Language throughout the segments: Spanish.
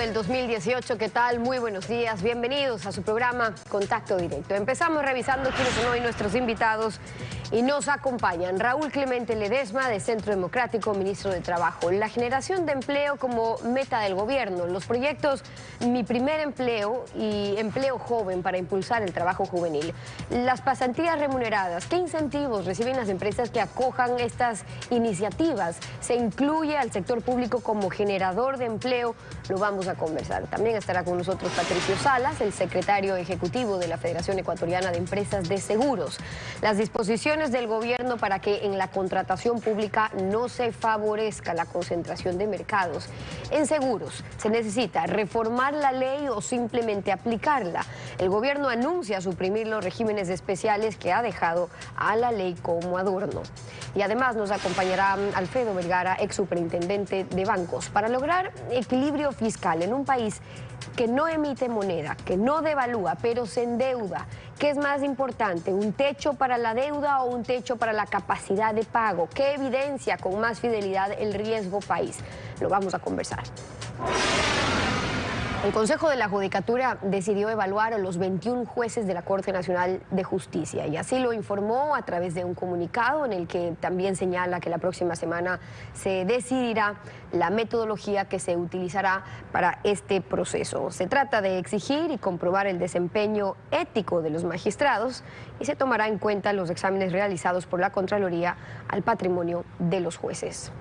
del 2018. ¿Qué tal? Muy buenos días. Bienvenidos a su programa Contacto Directo. Empezamos revisando quiénes son hoy nuestros invitados y nos acompañan. Raúl Clemente Ledesma, de Centro Democrático, ministro de Trabajo. La generación de empleo como meta del gobierno. Los proyectos Mi Primer Empleo y Empleo Joven para impulsar el trabajo juvenil. Las pasantías remuneradas. ¿Qué incentivos reciben las empresas que acojan estas iniciativas? ¿Se incluye al sector público como generador de empleo? Lo vamos a conversar. También estará con nosotros Patricio Salas, el secretario ejecutivo de la Federación Ecuatoriana de Empresas de Seguros. Las disposiciones del gobierno para que en la contratación pública no se favorezca la concentración de mercados. En seguros, ¿se necesita reformar la ley o simplemente aplicarla? El gobierno anuncia suprimir los regímenes especiales que ha dejado a la ley como adorno. Y además nos acompañará Alfredo Vergara, ex superintendente de bancos, para lograr equilibrio fiscal en un país que no emite moneda, que no devalúa, pero se endeuda. ¿Qué es más importante, un techo para la deuda o un techo para la capacidad de pago? ¿Qué evidencia con más fidelidad el riesgo país? Lo vamos a conversar. El Consejo de la Judicatura decidió evaluar a los 21 jueces de la Corte Nacional de Justicia y así lo informó a través de un comunicado en el que también señala que la próxima semana se decidirá la metodología que se utilizará para este proceso. Se trata de exigir y comprobar el desempeño ético de los magistrados y se tomará en cuenta los exámenes realizados por la Contraloría al patrimonio de los jueces.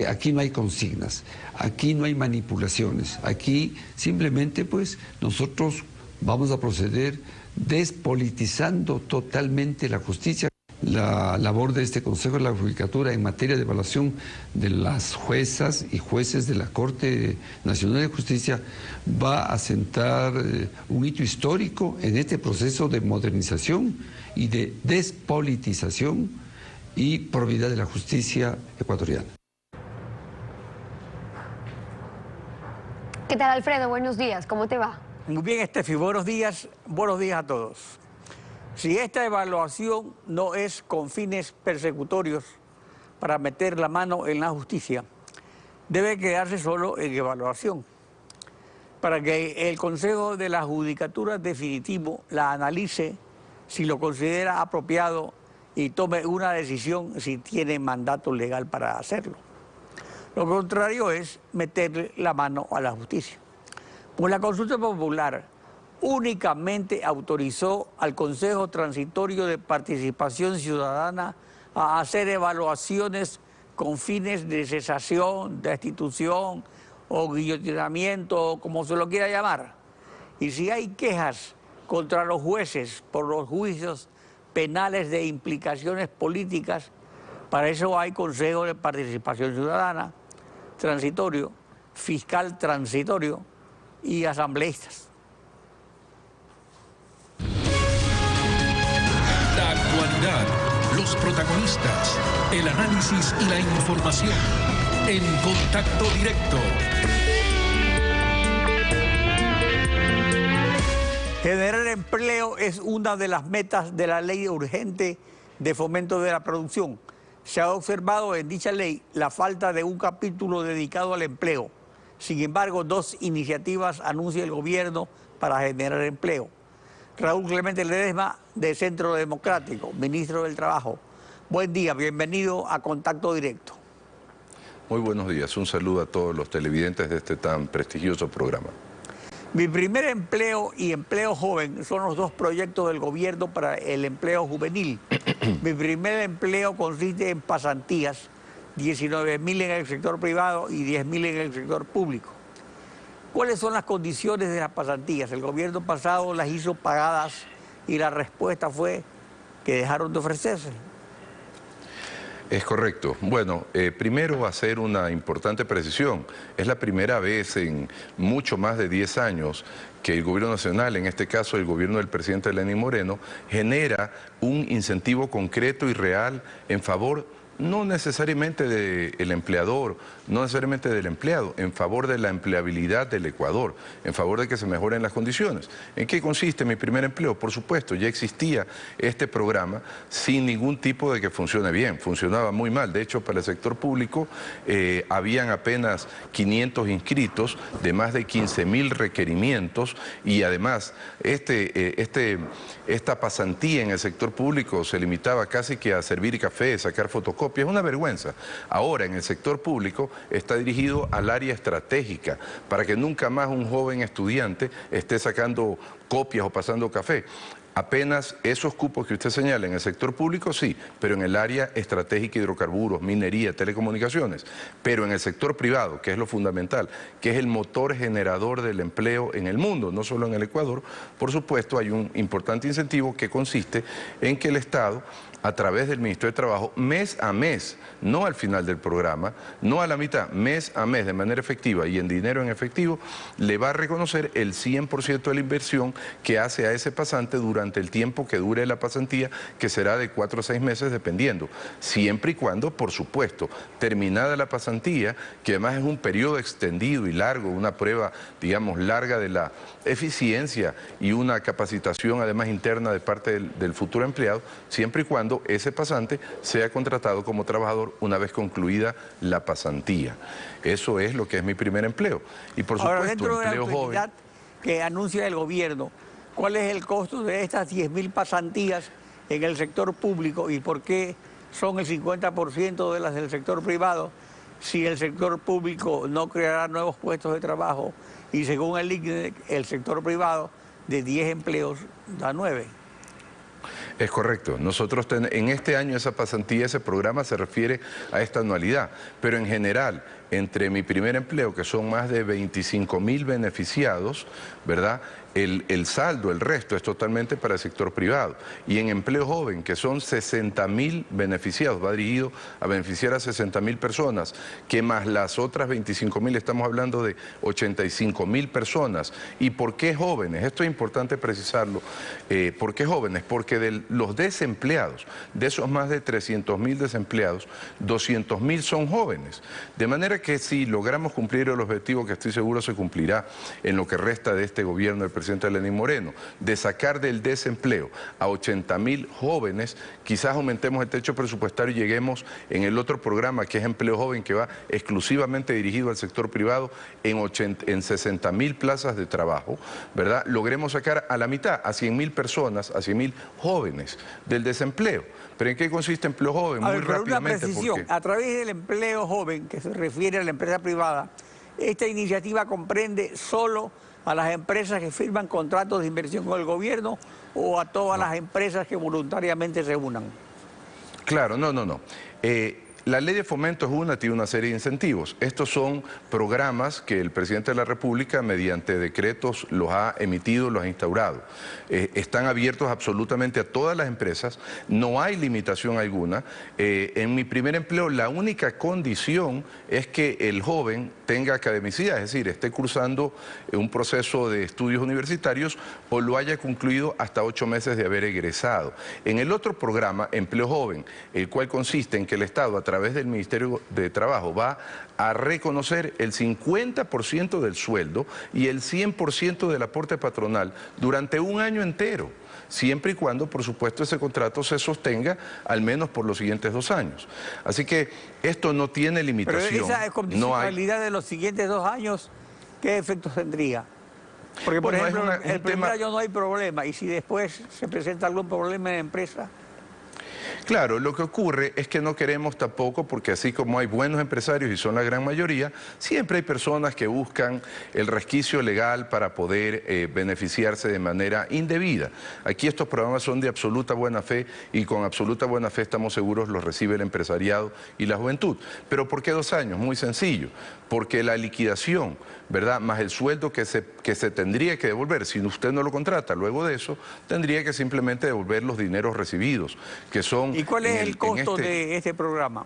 Aquí no hay consignas, aquí no hay manipulaciones, aquí simplemente pues nosotros vamos a proceder despolitizando totalmente la justicia. La labor de este Consejo de la Judicatura en materia de evaluación de las juezas y jueces de la Corte Nacional de Justicia va a sentar un hito histórico en este proceso de modernización y de despolitización y probidad de la justicia ecuatoriana. ¿Qué tal, Alfredo? Buenos días, ¿cómo te va? Muy bien, Estefi, buenos días a todos. Si esta evaluación no es con fines persecutorios para meter la mano en la justicia, debe quedarse solo en evaluación, para que el Consejo de la Judicatura definitivo la analice si lo considera apropiado y tome una decisión si tiene mandato legal para hacerlo. Lo contrario es meterle la mano a la justicia. Pues la consulta popular únicamente autorizó al Consejo Transitorio de Participación Ciudadana a hacer evaluaciones con fines de cesación, destitución o guillotinamiento, como se lo quiera llamar. Y si hay quejas contra los jueces por los juicios penales de implicaciones políticas, para eso hay Consejo de Participación Ciudadana transitorio, fiscal transitorio y asambleístas. La actualidad, los protagonistas, el análisis y la información en Contacto Directo. Generar empleo es una de las metas de la Ley Urgente de Fomento de la Producción. Se ha observado en dicha ley la falta de un capítulo dedicado al empleo. Sin embargo, dos iniciativas anuncia el gobierno para generar empleo. Raúl Clemente Ledesma, de Centro Democrático, ministro del Trabajo. Buen día, bienvenido a Contacto Directo. Muy buenos días, un saludo a todos los televidentes de este tan prestigioso programa. Mi Primer Empleo y Empleo Joven son los dos proyectos del gobierno para el empleo juvenil. Mi Primer Empleo consiste en pasantías, 19.000 en el sector privado y 10.000 en el sector público. ¿Cuáles son las condiciones de las pasantías? El gobierno pasado las hizo pagadas y la respuesta fue que dejaron de ofrecerse. Es correcto. Bueno, primero hacer una importante precisión. Es la primera vez en mucho más de 10 años que el gobierno nacional, en este caso el gobierno del presidente Lenín Moreno, genera un incentivo concreto y real en favor no necesariamente del empleador, no necesariamente del empleado, en favor de la empleabilidad del Ecuador, en favor de que se mejoren las condiciones. ¿En qué consiste mi primer empleo? Por supuesto, ya existía este programa sin ningún tipo de que funcione bien, funcionaba muy mal. De hecho, para el sector público habían apenas 500 inscritos de más de 15.000 requerimientos y además esta pasantía en el sector público se limitaba casi que a servir café, sacar fotocopias, es una vergüenza. Ahora en el sector público está dirigido al área estratégica para que nunca más un joven estudiante esté sacando copias o pasando café. Apenas esos cupos que usted señala en el sector público, sí, pero en el área estratégica, hidrocarburos, minería, telecomunicaciones, pero en el sector privado, que es lo fundamental, que es el motor generador del empleo en el mundo, no solo en el Ecuador, por supuesto hay un importante incentivo que consiste en que el Estado, a través del Ministerio de Trabajo, mes a mes, no al final del programa, no a la mitad, mes a mes, de manera efectiva y en dinero en efectivo, le va a reconocer el 100% de la inversión que hace a ese pasante durante el tiempo que dure la pasantía, que será de 4 a 6 meses, dependiendo. Siempre y cuando, por supuesto, terminada la pasantía, que además es un periodo extendido y largo, una prueba, digamos, larga de la eficiencia y una capacitación, además, interna de parte del futuro empleado, siempre y cuando ese pasante sea contratado como trabajador una vez concluida la pasantía. Eso es lo que es mi primer empleo. Y por supuesto, ahora, dentro empleo de la joven. que anuncia el gobierno, ¿cuál es el costo de estas 10.000 pasantías en el sector público y por qué son el 50% de las del sector privado si el sector público no creará nuevos puestos de trabajo y según el ICNE, el sector privado de 10 empleos da 9? Es correcto. Nosotros en este año esa pasantía, ese programa se refiere a esta anualidad, pero en general, entre mi primer empleo, que son más de 25.000 beneficiados, ¿verdad? El saldo, el resto es totalmente para el sector privado. Y en empleo joven, que son 60.000 beneficiados, va dirigido a beneficiar a 60.000 personas, que más las otras 25.000, estamos hablando de 85.000 personas. ¿Y por qué jóvenes? Esto es importante precisarlo. ¿Por qué jóvenes? Porque de los desempleados, de esos más de 300.000 desempleados, 200.000 son jóvenes. De manera que si logramos cumplir el objetivo, que estoy seguro se cumplirá en lo que resta de este gobierno del presidente Lenín Moreno, de sacar del desempleo a 80.000 jóvenes, quizás aumentemos el techo presupuestario y lleguemos en el otro programa que es Empleo Joven, que va exclusivamente dirigido al sector privado, en 60.000 plazas de trabajo, ¿verdad? Logremos sacar a la mitad, a 100.000 personas, a 100.000 jóvenes del desempleo. ¿Pero en qué consiste empleo joven? Muy rápidamente. Una precisión, a través del empleo joven, que se refiere a la empresa privada, esta iniciativa comprende solo a las empresas que firman contratos de inversión con el gobierno o a todas las empresas que voluntariamente se unan. Claro, no. La ley de fomento es tiene una serie de incentivos. Estos son programas que el presidente de la República, mediante decretos, los ha emitido, los ha instaurado. Están abiertos absolutamente a todas las empresas, no hay limitación alguna. En mi primer empleo, la única condición es que el joven tenga academicidad, es decir, esté cursando un proceso de estudios universitarios o lo haya concluido hasta 8 meses de haber egresado. En el otro programa, Empleo Joven, el cual consiste en que el Estado, a través del Ministerio de Trabajo, va a reconocer el 50% del sueldo y el 100% del aporte patronal durante un año entero, siempre y cuando, por supuesto, ese contrato se sostenga al menos por los siguientes 2 años. Así que esto no tiene limitación. Pero esa condicionalidad de los siguientes 2 años, ¿qué efectos tendría? Porque, por ejemplo, el primer año no hay problema, y si después se presenta algún problema en la empresa... Claro, lo que ocurre es que no queremos tampoco, porque así como hay buenos empresarios y son la gran mayoría, siempre hay personas que buscan el resquicio legal para poder beneficiarse de manera indebida. Aquí estos programas son de absoluta buena fe y con absoluta buena fe estamos seguros los recibe el empresariado y la juventud. ¿Pero por qué 2 años? Muy sencillo, porque la liquidación, ¿verdad?, más el sueldo que se tendría que devolver, si usted no lo contrata, luego de eso tendría que simplemente devolver los dineros recibidos, que son... ¿Y cuál es el costo de este programa?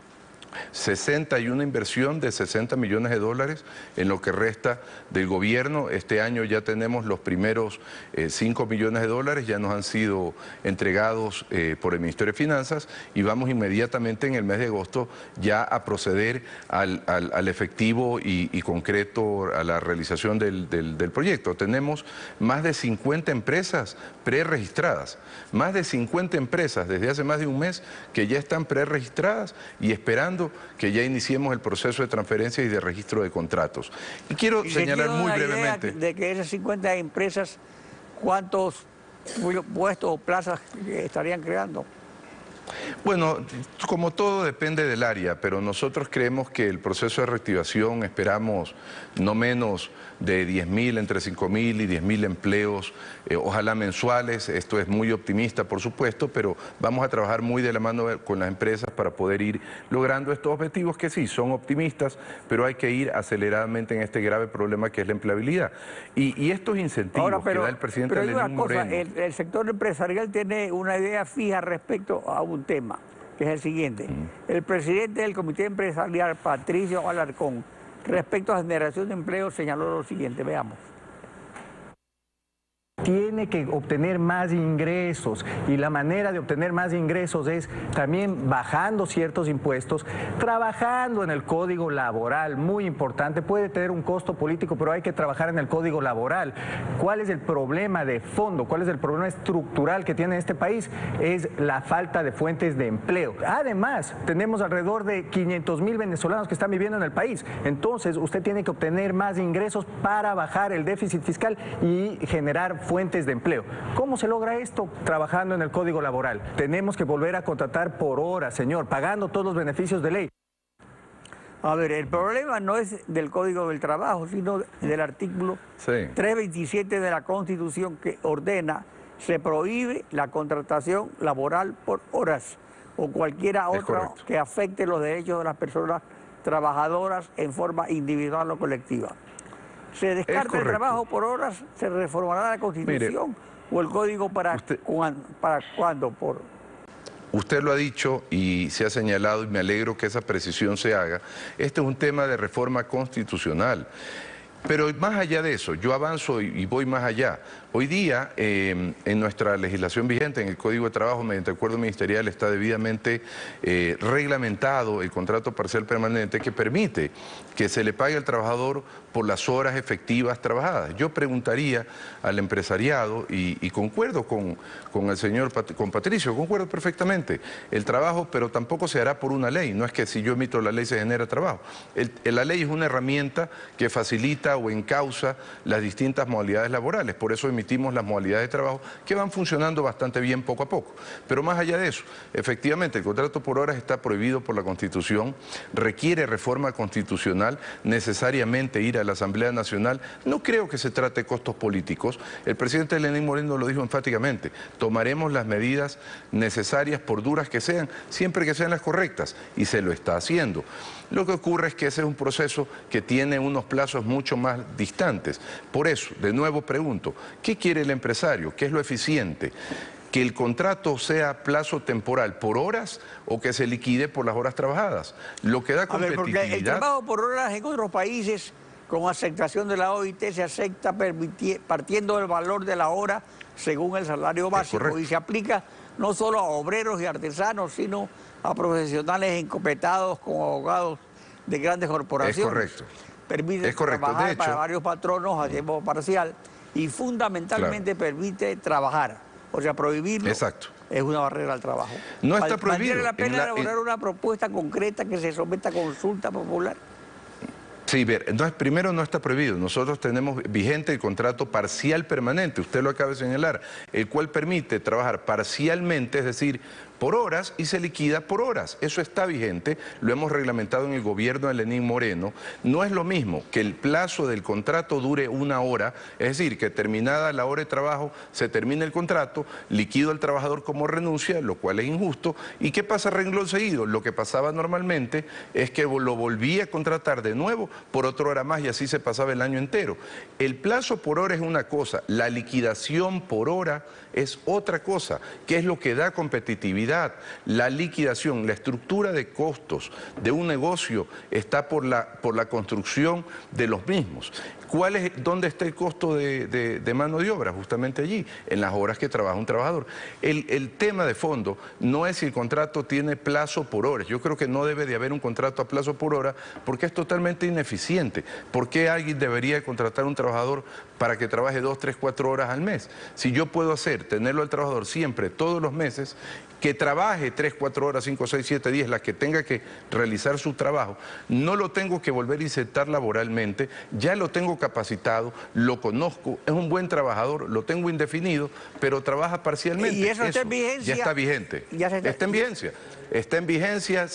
60 y una inversión de 60 millones de dólares en lo que resta del gobierno. Este año ya tenemos los primeros 5 millones de dólares, ya nos han sido entregados por el Ministerio de Finanzas y vamos inmediatamente en el mes de agosto ya a proceder al efectivo y concreto a la realización del proyecto. Tenemos más de 50 empresas preregistradas, más de 50 empresas desde hace más de un mes que ya están preregistradas y esperando que ya iniciemos el proceso de transferencia y de registro de contratos. Y quiero señalar muy brevemente... de que esas 50 empresas, ¿cuántos puestos o plazas estarían creando? Bueno, como todo depende del área, pero nosotros creemos que el proceso de reactivación esperamos no menos de 10.000, entre 5.000 y 10.000 empleos, ojalá mensuales. Esto es muy optimista, por supuesto, pero vamos a trabajar muy de la mano con las empresas para poder ir logrando estos objetivos que sí, son optimistas, pero hay que ir aceleradamente en este grave problema que es la empleabilidad. Y estos incentivos que da el presidente Lenín Moreno... El sector empresarial tiene una idea fija respecto a un tema, que es el siguiente. El presidente del Comité Empresarial, Patricio Alarcón, respecto a generación de empleo, señaló lo siguiente, veamos. Tiene que obtener más ingresos y la manera de obtener más ingresos es también bajando ciertos impuestos, trabajando en el código laboral, muy importante, puede tener un costo político, pero hay que trabajar en el código laboral. ¿Cuál es el problema de fondo? ¿Cuál es el problema estructural que tiene este país? Es la falta de fuentes de empleo. Además, tenemos alrededor de 500.000 venezolanos que están viviendo en el país. Entonces, usted tiene que obtener más ingresos para bajar el déficit fiscal y generar fuentes de empleo. ¿Cómo se logra esto? Trabajando en el código laboral. Tenemos que volver a contratar por hora, señor, pagando todos los beneficios de ley. A ver, el problema no es del Código del Trabajo, sino del artículo 327 de la Constitución que ordena, se prohíbe la contratación laboral por horas o cualquiera otra que afecte los derechos de las personas trabajadoras en forma individual o colectiva. ¿Se descarta el trabajo por horas? ¿Se reformará la Constitución? Mire, ¿o el Código para cuándo? Usted lo ha dicho y se ha señalado y me alegro que esa precisión se haga. Este es un tema de reforma constitucional. Pero más allá de eso, yo avanzo y voy más allá. Hoy día, en nuestra legislación vigente, en el Código de Trabajo, mediante acuerdo ministerial, está debidamente reglamentado el contrato parcial permanente que permite que se le pague al trabajador por las horas efectivas trabajadas. Yo preguntaría al empresariado, y concuerdo con el señor, con Patricio, concuerdo perfectamente, el trabajo, pero tampoco se hará por una ley, no es que si yo emito la ley se genera trabajo. La ley es una herramienta que facilita o encausa las distintas modalidades laborales, por eso emitimos las modalidades de trabajo que van funcionando bastante bien poco a poco. Pero más allá de eso, efectivamente el contrato por horas está prohibido por la Constitución, requiere reforma constitucional, necesariamente ir a la Asamblea Nacional. No creo que se trate de costos políticos, el presidente Lenín Moreno lo dijo enfáticamente, tomaremos las medidas necesarias por duras que sean, siempre que sean las correctas, y se lo está haciendo. Lo que ocurre es que ese es un proceso que tiene unos plazos mucho más distantes. Por eso, de nuevo pregunto, ¿qué quiere el empresario? ¿Qué es lo eficiente? ¿Que el contrato sea plazo temporal por horas o que se liquide por las horas trabajadas? Lo que da competitividad... porque el trabajo por horas en otros países, con aceptación de la OIT, se acepta partiendo del valor de la hora según el salario básico y se aplica no solo a obreros y artesanos, sino a profesionales encopetados como abogados de grandes corporaciones. Es correcto. Permite trabajar de hecho, para varios patronos a tiempo parcial y fundamentalmente permite trabajar. O sea, prohibirlo es una barrera al trabajo. No está prohibido. ¿Vale la pena elaborar una propuesta concreta que se someta a consulta popular? Sí, primero no está prohibido. Nosotros tenemos vigente el contrato parcial permanente, usted lo acaba de señalar, el cual permite trabajar parcialmente, es decir, por horas y se liquida por horas. Eso está vigente, lo hemos reglamentado en el gobierno de Lenín Moreno. No es lo mismo que el plazo del contrato dure una hora, es decir, que terminada la hora de trabajo se termina el contrato, liquido al trabajador como renuncia, lo cual es injusto. ¿Y qué pasa renglón seguido? Lo que pasaba normalmente es que lo volvía a contratar de nuevo por otra hora más y así se pasaba el año entero. El plazo por hora es una cosa, la liquidación por hora es otra cosa, que es lo que da competitividad contabilidad, la liquidación, la estructura de costos de un negocio está por la construcción de los mismos. ¿Dónde está el costo de mano de obra? Justamente allí, en las horas que trabaja un trabajador. El tema de fondo no es si el contrato tiene plazo por horas. Yo creo que no debe de haber un contrato a plazo por hora porque es totalmente ineficiente. ¿Por qué alguien debería contratar a un trabajador para que trabaje 2, 3, 4 horas al mes? Si yo puedo tenerlo al trabajador siempre, todos los meses, que trabaje 3, 4 horas, 5, 6, 7, 10, las que tenga que realizar su trabajo, no lo tengo que volver a insertar laboralmente, ya lo tengo capacitado, lo conozco, es un buen trabajador, lo tengo indefinido, pero trabaja parcialmente. ¿Y eso está en vigencia? Ya está vigente. Está en vigencia. Está en vigencia,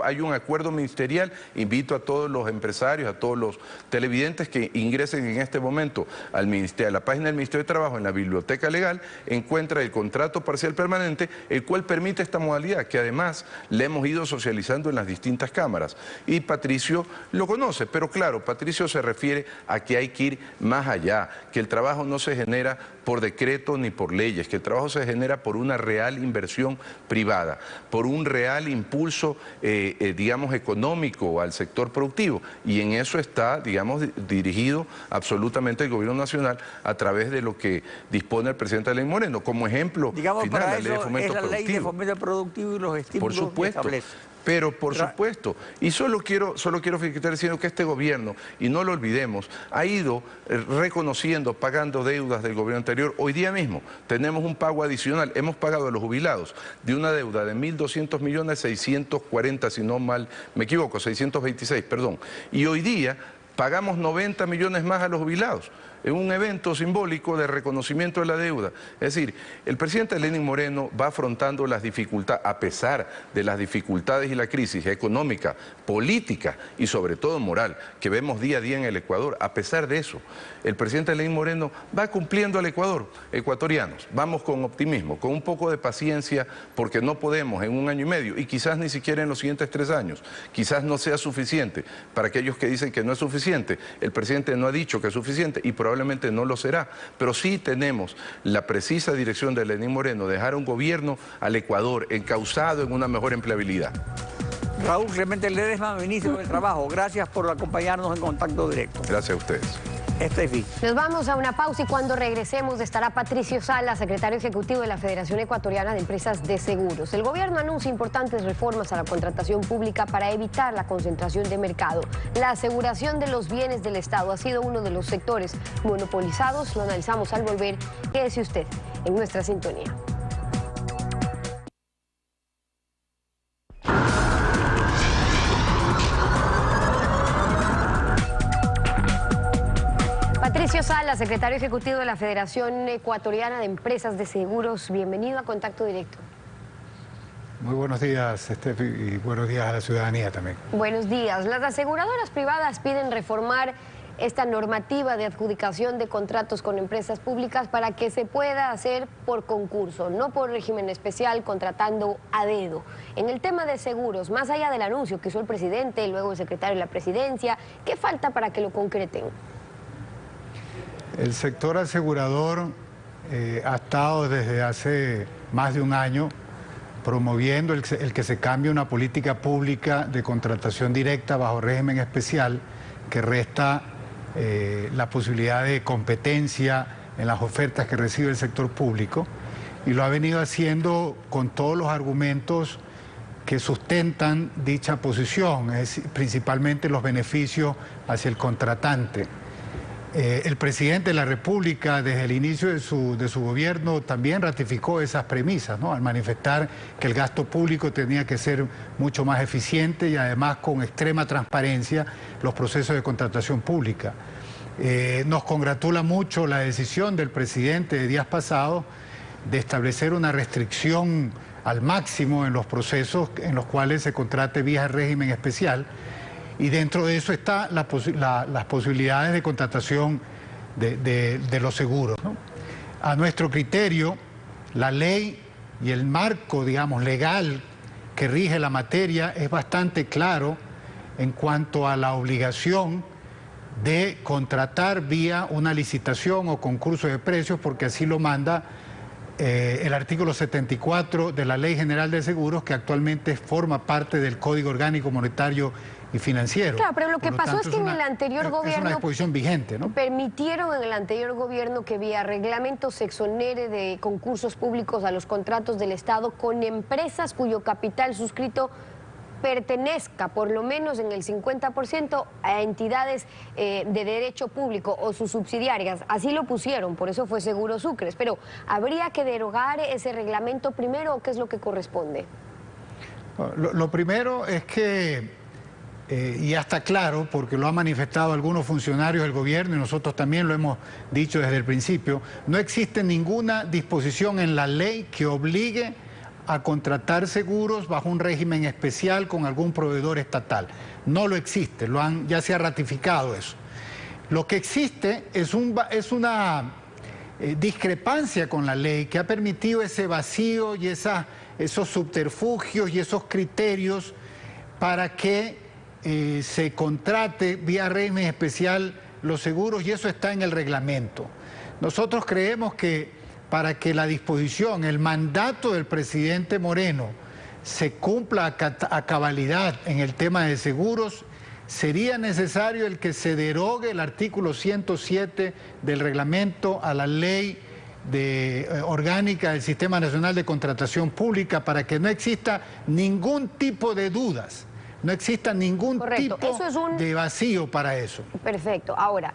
hay un acuerdo ministerial. Invito a todos los empresarios, a todos los televidentes que ingresen en este momento al ministerio, a la página del Ministerio de Trabajo, en la biblioteca legal, encuentra el contrato parcial permanente, el cual permite esta modalidad, que además le hemos ido socializando en las distintas cámaras. Y Patricio lo conoce, pero claro, Patricio se refiere a que hay que ir más allá, que el trabajo no se genera por decreto ni por leyes, que el trabajo se genera por una real inversión privada, por un real impulso, digamos, económico al sector productivo. Y en eso está, digamos, dirigido absolutamente el Gobierno Nacional a través de lo que dispone el presidente Lenín Moreno. Como ejemplo, digamos, final, para la ley de eso fomento es la productivo. ley de fomento productivo y los estímulos por supuesto, que establece. Pero por supuesto, y solo quiero felicitar diciendo que este gobierno, y no lo olvidemos, ha ido reconociendo, pagando deudas del gobierno anterior. Hoy día mismo tenemos un pago adicional, hemos pagado a los jubilados de una deuda de 1.200 millones, 640, si no mal me equivoco, 626, perdón. Y hoy día pagamos 90 millones más a los jubilados, en un evento simbólico de reconocimiento de la deuda. Es decir, el presidente Lenín Moreno va afrontando las dificultades, a pesar de las dificultades y la crisis económica, política y sobre todo moral que vemos día a día en el Ecuador. A pesar de eso, el presidente Lenín Moreno va cumpliendo al Ecuador. Ecuatorianos, vamos con optimismo, con un poco de paciencia, porque no podemos en un año y medio, y quizás ni siquiera en los siguientes 3 años, quizás no sea suficiente. Para aquellos que dicen que no es suficiente, el presidente no ha dicho que es suficiente y probablemente no lo será, pero sí tenemos la precisa dirección de Lenín Moreno de dejar un gobierno al Ecuador encauzado en una mejor empleabilidad. Raúl Clemente Ledesma, ministro del Trabajo, gracias por acompañarnos en Contacto Directo. Gracias a ustedes. Nos vamos a una pausa y cuando regresemos estará Patricio Salas, secretario ejecutivo de la Federación Ecuatoriana de Empresas de Seguros. El gobierno anuncia importantes reformas a la contratación pública para evitar la concentración de mercado. La aseguración de los bienes del Estado ha sido uno de los sectores monopolizados. Lo analizamos al volver. Quédese usted en nuestra sintonía. Patricio Salas, secretario ejecutivo de la Federación Ecuatoriana de Empresas de Seguros, bienvenido a Contacto Directo. Muy buenos días, Estefi, y buenos días a la ciudadanía también. Buenos días. Las aseguradoras privadas piden reformar esta normativa de adjudicación de contratos con empresas públicas para que se pueda hacer por concurso, no por régimen especial, contratando a dedo. En el tema de seguros, más allá del anuncio que hizo el presidente, luego el secretario de la presidencia, ¿qué falta para que lo concreten? El sector asegurador ha estado desde hace más de un año promoviendo el que se cambie una política pública de contratación directa bajo régimen especial que resta la posibilidad de competencia en las ofertas que recibe el sector público, y lo ha venido haciendo con todos los argumentos que sustentan dicha posición, es decir, principalmente los beneficios hacia el contratante. El presidente de la República, desde el inicio de su gobierno, también ratificó esas premisas, ¿no? Al manifestar que el gasto público tenía que ser mucho más eficiente y además con extrema transparencia los procesos de contratación pública. Nos congratula mucho la decisión del presidente de días pasados de establecer una restricción al máximo en los procesos en los cuales se contrate vía régimen especial. Y dentro de eso está las posibilidades de contratación de los seguros, ¿no? A nuestro criterio, la ley y el marco, digamos, legal que rige la materia es bastante claro en cuanto a la obligación de contratar vía una licitación o concurso de precios, porque así lo manda el artículo 74 de la Ley General de Seguros, que actualmente forma parte del Código Orgánico Monetario y Financiero. Claro, pero lo que pasó es que en el anterior gobierno... Es una disposición vigente, ¿no? Permitieron en el anterior gobierno que vía reglamento se exonere de concursos públicos a los contratos del Estado con empresas cuyo capital suscrito pertenezca por lo menos en el 50% a entidades de derecho público o sus subsidiarias. Así lo pusieron, por eso fue Seguro Sucres. Pero ¿habría que derogar ese reglamento primero o qué es lo que corresponde? Lo primero es que, y ya está claro, porque lo han manifestado algunos funcionarios del gobierno y nosotros también lo hemos dicho desde el principio, no existe ninguna disposición en la ley que obligue a contratar seguros bajo un régimen especial con algún proveedor estatal. No lo existe, ya se ha ratificado eso. Lo que existe es una discrepancia con la ley que ha permitido ese vacío y esos subterfugios y esos criterios para que se contrate vía régimen especial los seguros, y eso está en el reglamento. Nosotros creemos que para que la disposición, el mandato del presidente Moreno se cumpla a cabalidad en el tema de seguros, sería necesario el que se derogue el artículo 107 del reglamento a la ley orgánica del Sistema Nacional de Contratación Pública, para que no exista ningún tipo de dudas, no exista ningún tipo de vacío para eso. Perfecto. Ahora,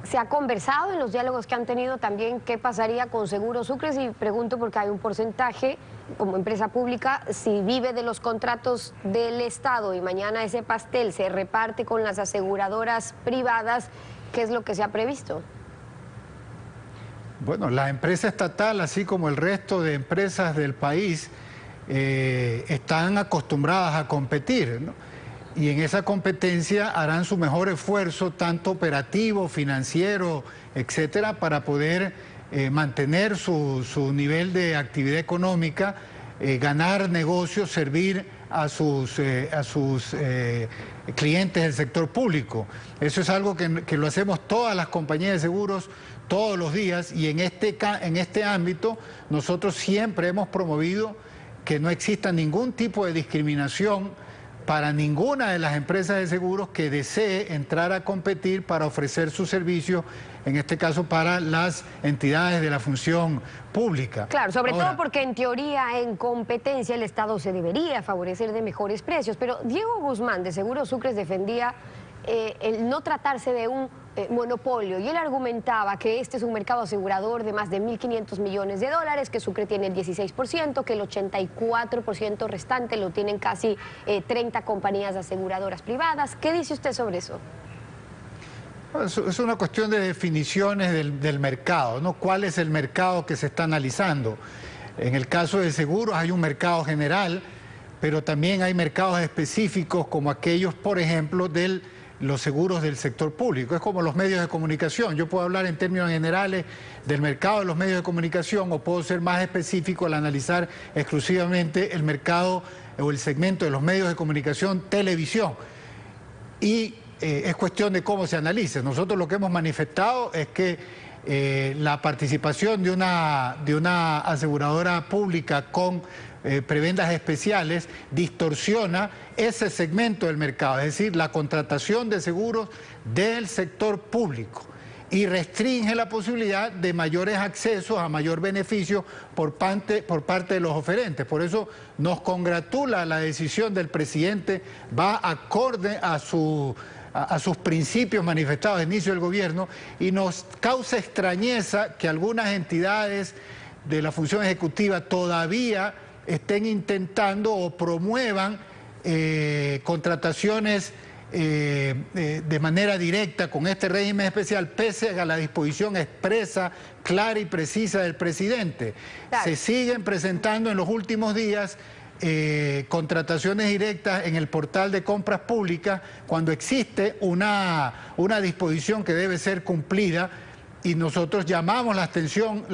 ¿se ha conversado en los diálogos que han tenido también qué pasaría con Seguro Sucres? Y pregunto porque hay un porcentaje como empresa pública, si vive de los contratos del Estado y mañana ese pastel se reparte con las aseguradoras privadas, ¿qué es lo que se ha previsto? Bueno, la empresa estatal, así como el resto de empresas del país, están acostumbradas a competir, ¿no? Y en esa competencia harán su mejor esfuerzo, tanto operativo, financiero, etcétera, para poder mantener su nivel de actividad económica, ganar negocios, servir a sus clientes del sector público. Eso es algo que lo hacemos todas las compañías de seguros todos los días, y en este ámbito nosotros siempre hemos promovido que no exista ningún tipo de discriminación para ninguna de las empresas de seguros que desee entrar a competir para ofrecer su servicio, en este caso para las entidades de la función pública. Claro, sobre todo porque en teoría, en competencia, el Estado se debería favorecer de mejores precios, pero Diego Guzmán de Seguro Sucres defendía el no tratarse de un monopolio, y él argumentaba que este es un mercado asegurador de más de 1.500 millones de dólares, que Sucre tiene el 16%, que el 84% restante lo tienen casi 30 compañías aseguradoras privadas. ¿Qué dice usted sobre eso? Es una cuestión de definiciones del mercado, ¿no? ¿Cuál es el mercado que se está analizando? En el caso de seguros hay un mercado general, pero también hay mercados específicos como aquellos, por ejemplo, los seguros del sector público. Es como los medios de comunicación. Yo puedo hablar en términos generales del mercado de los medios de comunicación, o puedo ser más específico al analizar exclusivamente el mercado o el segmento de los medios de comunicación, televisión. Y es cuestión de cómo se analice. Nosotros lo que hemos manifestado es que la participación de una aseguradora pública con prebendas especiales distorsiona ese segmento del mercado, es decir, la contratación de seguros del sector público, y restringe la posibilidad de mayores accesos a mayor beneficio por parte de los oferentes. Por eso nos congratula la decisión del presidente, va acorde a sus principios manifestados al inicio del gobierno, y nos causa extrañeza que algunas entidades de la función ejecutiva todavía estén intentando o promuevan contrataciones de manera directa con este régimen especial, pese a la disposición expresa, clara y precisa del presidente. Claro. Se siguen presentando en los últimos días contrataciones directas en el portal de compras públicas, cuando existe una disposición que debe ser cumplida, y nosotros llamamos la atención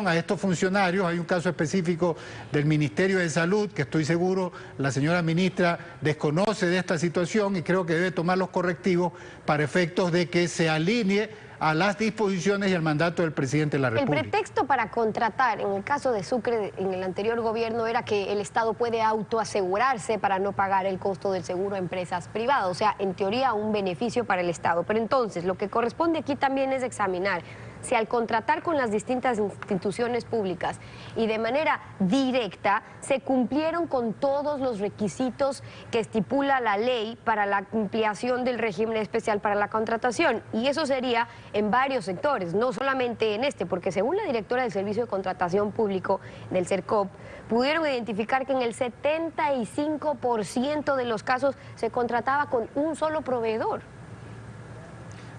a estos funcionarios. Hay un caso específico del Ministerio de Salud, que estoy seguro la señora ministra desconoce de esta situación, y creo que debe tomar los correctivos para efectos de que se alinee a las disposiciones y al mandato del presidente de la República. El pretexto para contratar, en el caso de Sucre, en el anterior gobierno, era que el Estado puede autoasegurarse para no pagar el costo del seguro a empresas privadas. O sea, en teoría, un beneficio para el Estado. Pero entonces, lo que corresponde aquí también es examinar si al contratar con las distintas instituciones públicas y de manera directa se cumplieron con todos los requisitos que estipula la ley para la ampliación del régimen especial para la contratación. Y eso sería en varios sectores, no solamente en este, porque según la directora del Servicio de Contratación Público del CERCOP, pudieron identificar que en el 75% de los casos se contrataba con un solo proveedor.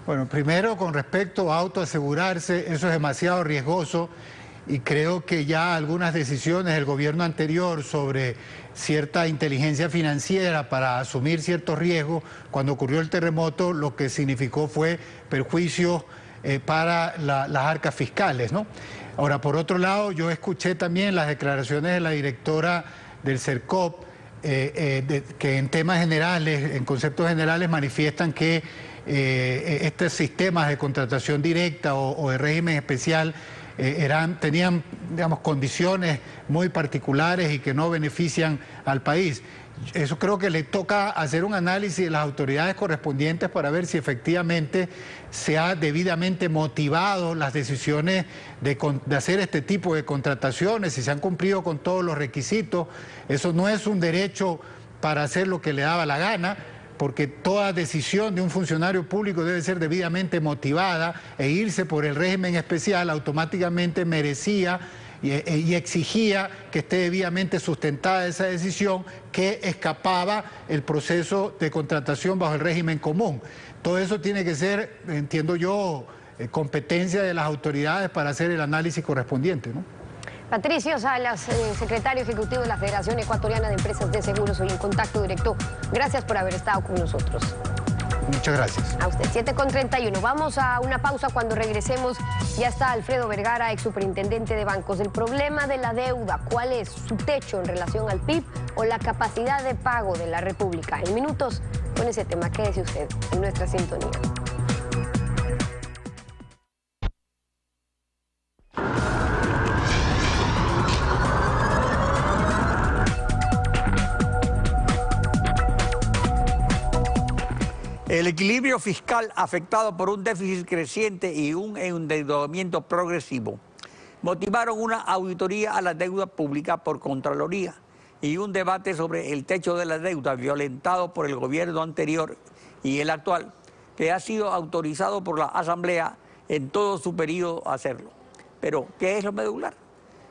Bueno, primero con respecto a autoasegurarse, eso es demasiado riesgoso y creo que ya algunas decisiones del gobierno anterior sobre cierta inteligencia financiera para asumir ciertos riesgos, cuando ocurrió el terremoto, lo que significó fue perjuicio para las arcas fiscales, ¿no? Ahora, por otro lado, yo escuché también las declaraciones de la directora del CERCOP, que en temas generales, en conceptos generales, manifiestan que estos sistemas de contratación directa o de régimen especial tenían, digamos, condiciones muy particulares y que no benefician al país. Eso creo que le toca hacer un análisis de las autoridades correspondientes para ver si efectivamente se ha debidamente motivado las decisiones de hacer este tipo de contrataciones, si se han cumplido con todos los requisitos. Eso no es un derecho para hacer lo que le daba la gana, porque toda decisión de un funcionario público debe ser debidamente motivada, e irse por el régimen especial automáticamente merecía y exigía que esté debidamente sustentada esa decisión, que escapaba el proceso de contratación bajo el régimen común. Todo eso tiene que ser, entiendo yo, competencia de las autoridades para hacer el análisis correspondiente, ¿no? Patricio Salas, secretario ejecutivo de la Federación Ecuatoriana de Empresas de Seguros, hoy en Contacto Directo. Gracias por haber estado con nosotros. Muchas gracias. A usted, 7:31. Vamos a una pausa. Cuando regresemos ya está Alfredo Vergara, ex superintendente de bancos. El problema de la deuda, ¿cuál es su techo en relación al PIB o la capacidad de pago de la República? En minutos con ese tema, quédese usted en nuestra sintonía. El equilibrio fiscal afectado por un déficit creciente y un endeudamiento progresivo motivaron una auditoría a la deuda pública por Contraloría y un debate sobre el techo de la deuda violentado por el gobierno anterior y el actual, que ha sido autorizado por la Asamblea en todo su periodo a hacerlo. Pero, ¿qué es lo medular?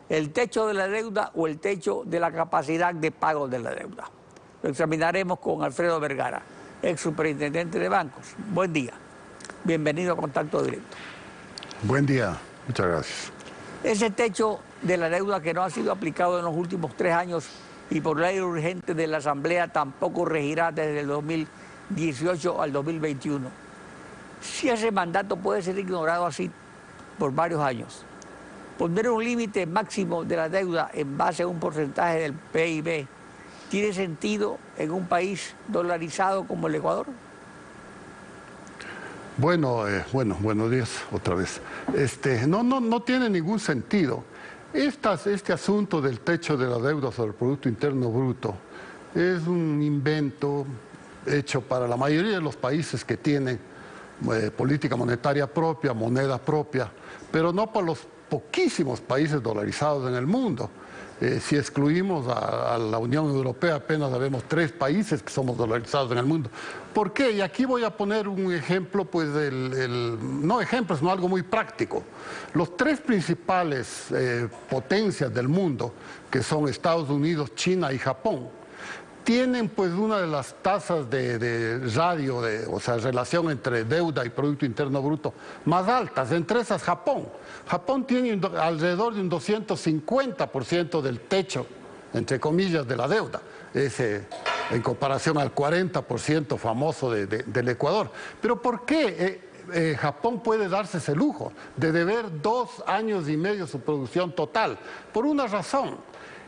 ¿El techo de la deuda o el techo de la capacidad de pago de la deuda? Lo examinaremos con Alfredo Vergara, ex superintendente de bancos. Buen día. Bienvenido a Contacto Directo. Buen día. Muchas gracias. Ese techo de la deuda que no ha sido aplicado en los últimos 3 años y por ley urgente de la Asamblea tampoco regirá desde el 2018 al 2021. Si ese mandato puede ser ignorado así por varios años, poner un límite máximo de la deuda en base a un porcentaje del PIB, ¿tiene sentido en un país dolarizado como el Ecuador? Bueno, buenos días otra vez. No tiene ningún sentido. Este asunto del techo de la deuda sobre el Producto Interno Bruto es un invento hecho para la mayoría de los países que tienen política monetaria propia, moneda propia, pero no para los poquísimos países dolarizados en el mundo. Si excluimos a la Unión Europea, apenas sabemos 3 países que somos dolarizados en el mundo. ¿Por qué? Y aquí voy a poner un ejemplo, pues, no ejemplo, sino algo muy práctico. Los 3 principales potencias del mundo, que son Estados Unidos, China y Japón, tienen pues una de las tasas de radio, o sea, relación entre deuda y Producto Interno Bruto más altas. Entre esas, Japón. Japón tiene alrededor de un 250% del techo, entre comillas, de la deuda, en comparación al 40% famoso del Ecuador. Pero ¿por qué Japón puede darse ese lujo de deber 2 años y medio su producción total? Por una razón.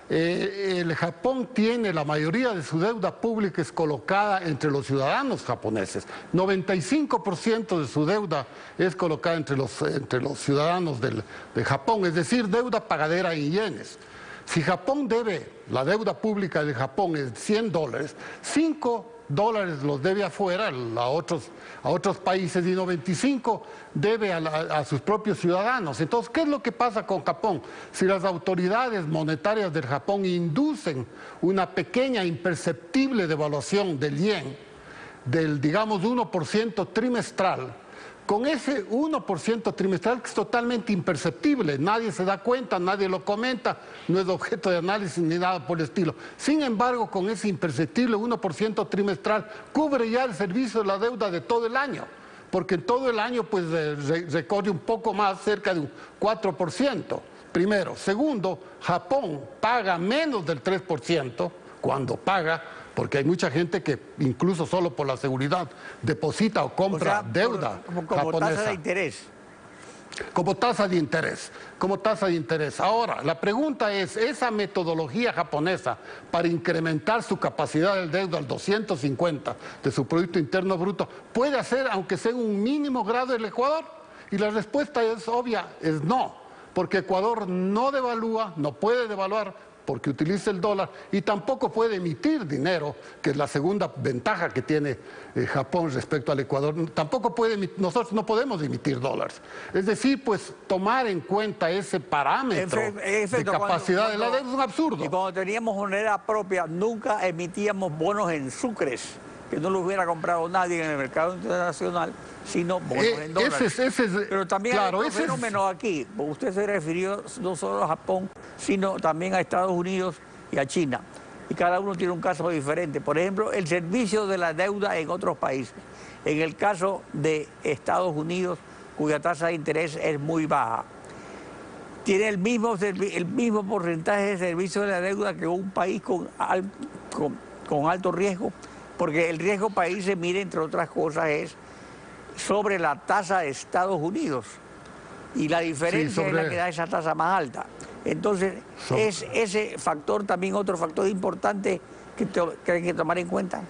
El Japón tiene la mayoría de su deuda pública es colocada entre los ciudadanos japoneses. 95% de su deuda es colocada entre los ciudadanos de Japón, es decir, deuda pagadera en yenes. Si Japón debe, la deuda pública de Japón es $100, $5 los debe afuera a otros países y 95 debe a sus propios ciudadanos. Entonces, ¿qué es lo que pasa con Japón? Si las autoridades monetarias del Japón inducen una pequeña, imperceptible devaluación del yen, del, digamos, 1% trimestral, con ese 1% trimestral que es totalmente imperceptible, nadie se da cuenta, nadie lo comenta, no es objeto de análisis ni nada por el estilo. Sin embargo, con ese imperceptible 1% trimestral cubre ya el servicio de la deuda de todo el año, porque en todo el año pues recorre un poco más, cerca de un 4%. Primero. Segundo, Japón paga menos del 3% cuando paga, porque hay mucha gente que incluso solo por la seguridad deposita o compra deuda como japonesa. Tasa de interés. Como tasa de interés, como tasa de interés. Ahora, la pregunta es, ¿esa metodología japonesa para incrementar su capacidad de deuda al 250 de su Producto Interno Bruto puede hacer, aunque sea en un mínimo grado, el Ecuador? Y la respuesta es obvia, es no, porque Ecuador no devalúa, no puede devaluar, porque utiliza el dólar y tampoco puede emitir dinero, que es la segunda ventaja que tiene Japón respecto al Ecuador. Tampoco puede, nosotros no podemos emitir dólares. Es decir, pues tomar en cuenta ese parámetro de capacidad de la deuda es un absurdo. Y cuando teníamos moneda propia, nunca emitíamos bonos en sucres, que no los hubiera comprado nadie en el mercado internacional, sino bonos en dólares. Pero también claro, hay otro fenómeno aquí. Usted se refirió no solo a Japón, sino también a Estados Unidos y a China. Y cada uno tiene un caso diferente. Por ejemplo, el servicio de la deuda en otros países. En el caso de Estados Unidos, cuya tasa de interés es muy baja, tiene el mismo porcentaje de servicio de la deuda que un país con alto riesgo, porque el riesgo país se mide, entre otras cosas, es sobre la tasa de Estados Unidos. Y la diferencia es la que da esa tasa más alta. Entonces, es ese factor también otro factor importante que hay que tomar en cuenta.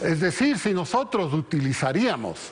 Es decir, si nosotros utilizaríamos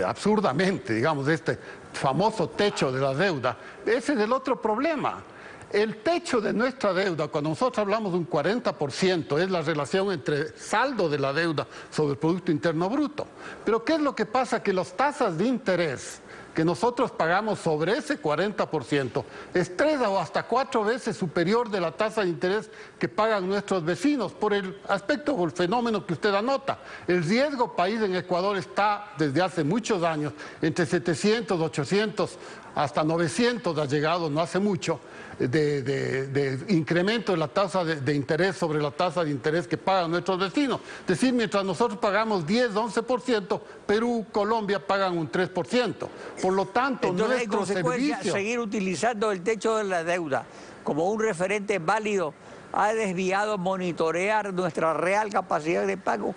absurdamente, digamos, este famoso techo de la deuda, ese es el otro problema. El techo de nuestra deuda, cuando nosotros hablamos de un 40%, es la relación entre saldo de la deuda sobre el Producto Interno Bruto. Pero ¿qué es lo que pasa? Que las tasas de interés que nosotros pagamos sobre ese 40% es 3 o hasta 4 veces superior de la tasa de interés que pagan nuestros vecinos, por el aspecto o el fenómeno que usted anota. El riesgo país en Ecuador está desde hace muchos años entre 700, 800, hasta 900 ha llegado, no hace mucho, de incremento de la tasa de interés sobre la tasa de interés que pagan nuestros vecinos. Es decir, mientras nosotros pagamos 10, 11%, Perú, Colombia pagan un 3%. Por lo tanto, entonces, nuestro en consecuencia, servicio... seguir utilizando el techo de la deuda como un referente válido ha desviado monitorear nuestra real capacidad de pago,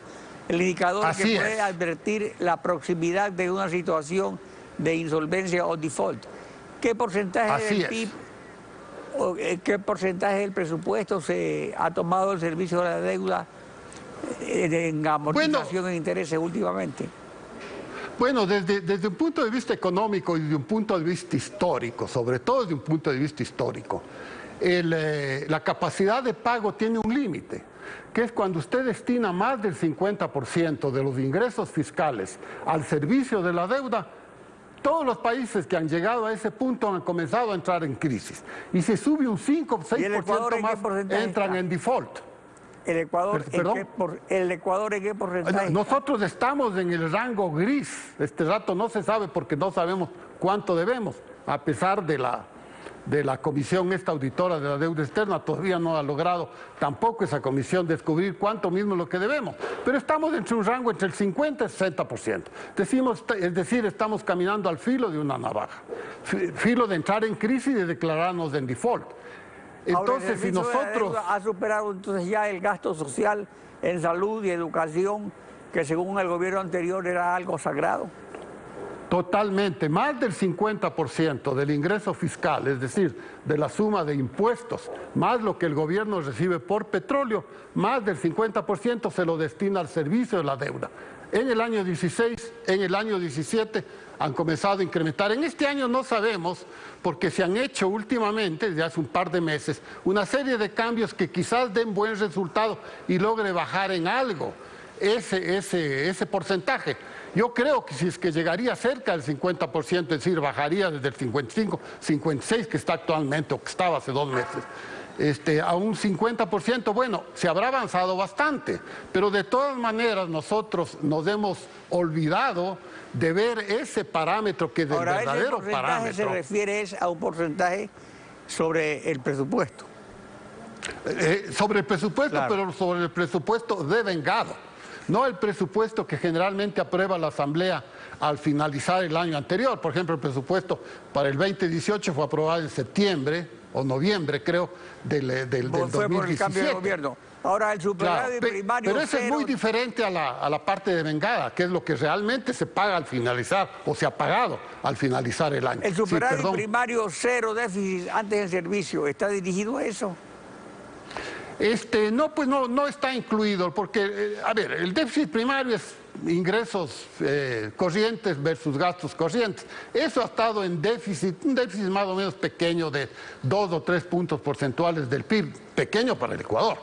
el indicador Así que puede es. advertir la proximidad de una situación de insolvencia o default. ¿Qué porcentaje Así del es. PIB o qué porcentaje del presupuesto se ha tomado el servicio de la deuda en amortización en intereses últimamente? Bueno, desde un punto de vista económico y desde un punto de vista histórico, sobre todo desde un punto de vista histórico, la capacidad de pago tiene un límite, que es cuando usted destina más del 50% de los ingresos fiscales al servicio de la deuda. Todos los países que han llegado a ese punto han comenzado a entrar en crisis. Y si sube un 5 o 6% más, entran en default. ¿El Ecuador, ¿El Ecuador en qué porcentaje? Nosotros estamos en el rango gris. Este rato no se sabe porque no sabemos cuánto debemos, a pesar de la comisión esta auditora de la deuda externa, todavía no ha logrado tampoco esa comisión descubrir cuánto mismo es lo que debemos. Pero estamos entre un rango entre el 50 y el 60%. Es decir, estamos caminando al filo de una navaja. Filo de entrar en crisis y de declararnos en default. Entonces, ahora, si nosotros... ha superado entonces ya el gasto social en salud y educación, que según el gobierno anterior era algo sagrado. totalmente, más del 50% del ingreso fiscal, es decir, de la suma de impuestos, más lo que el gobierno recibe por petróleo, más del 50% se lo destina al servicio de la deuda. En el año 16, en el año 17 han comenzado a incrementar. En este año no sabemos, porque se han hecho últimamente, desde hace un par de meses, una serie de cambios que quizás den buen resultado y logre bajar en algo ese porcentaje. Yo creo que si es que llegaría cerca del 50%, es decir, bajaría desde el 55, 56 que está actualmente o que estaba hace 2 meses, a un 50%, bueno, se habrá avanzado bastante, pero de todas maneras nosotros nos hemos olvidado de ver ese parámetro que es el verdadero parámetro. ¿Se refiere a un porcentaje sobre el presupuesto? Sobre el presupuesto, claro, pero sobre el presupuesto devengado. No el presupuesto que generalmente aprueba la Asamblea al finalizar el año anterior. Por ejemplo, el presupuesto para el 2018 fue aprobado en septiembre o noviembre, creo, del 2017. Fue por el cambio de gobierno. Ahora el superávit primario pero eso es muy diferente a la parte devengada, que es lo que realmente se paga al finalizar, o se ha pagado al finalizar el año. El superávit primario cero déficit antes del servicio, ¿está dirigido a eso? No, pues no está incluido, porque, a ver, el déficit primario es ingresos corrientes versus gastos corrientes. Eso ha estado en déficit, un déficit más o menos pequeño de 2 o 3 puntos porcentuales del PIB, pequeño para el Ecuador,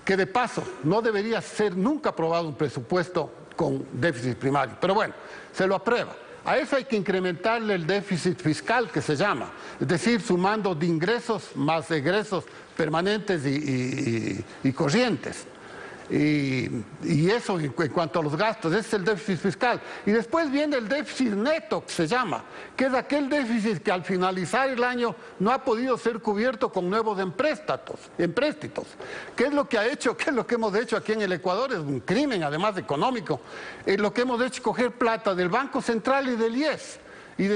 que de paso no debería ser nunca aprobado un presupuesto con déficit primario, pero bueno, se lo aprueba. A eso hay que incrementarle el déficit fiscal, que se llama, es decir, sumando de ingresos más egresos permanentes y corrientes. Y eso en cuanto a los gastos, ese es el déficit fiscal. Y después viene el déficit neto, que se llama, que es aquel déficit que al finalizar el año no ha podido ser cubierto con nuevos empréstitos. ¿Qué es lo que ha hecho? ¿Qué es lo que hemos hecho aquí en el Ecuador? Es un crimen, además económico. Lo que hemos hecho es coger plata del Banco Central y del IES y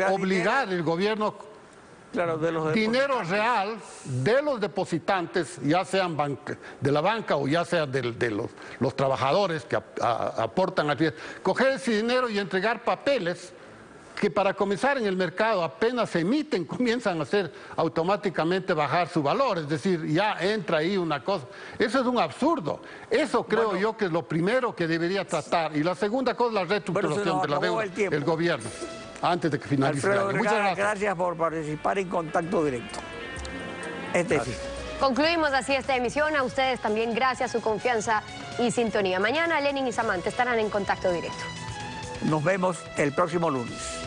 obligar al gobierno... Claro, dinero real de los depositantes, ya sean de la banca o ya sean de los trabajadores que aportan al FIES, coger ese dinero y entregar papeles que para comenzar en el mercado apenas se emiten, comienzan a hacer automáticamente bajar su valor, es decir, ya entra ahí una cosa. Eso es un absurdo. Eso creo yo que es lo primero que debería tratar. Y la segunda cosa, la reestructuración de la deuda del gobierno. Antes de que finalice el año. Muchas gracias por participar en Contacto Directo. Concluimos así esta emisión. A ustedes también gracias, su confianza y sintonía. Mañana Lenin y Samantha estarán en Contacto Directo. Nos vemos el próximo lunes.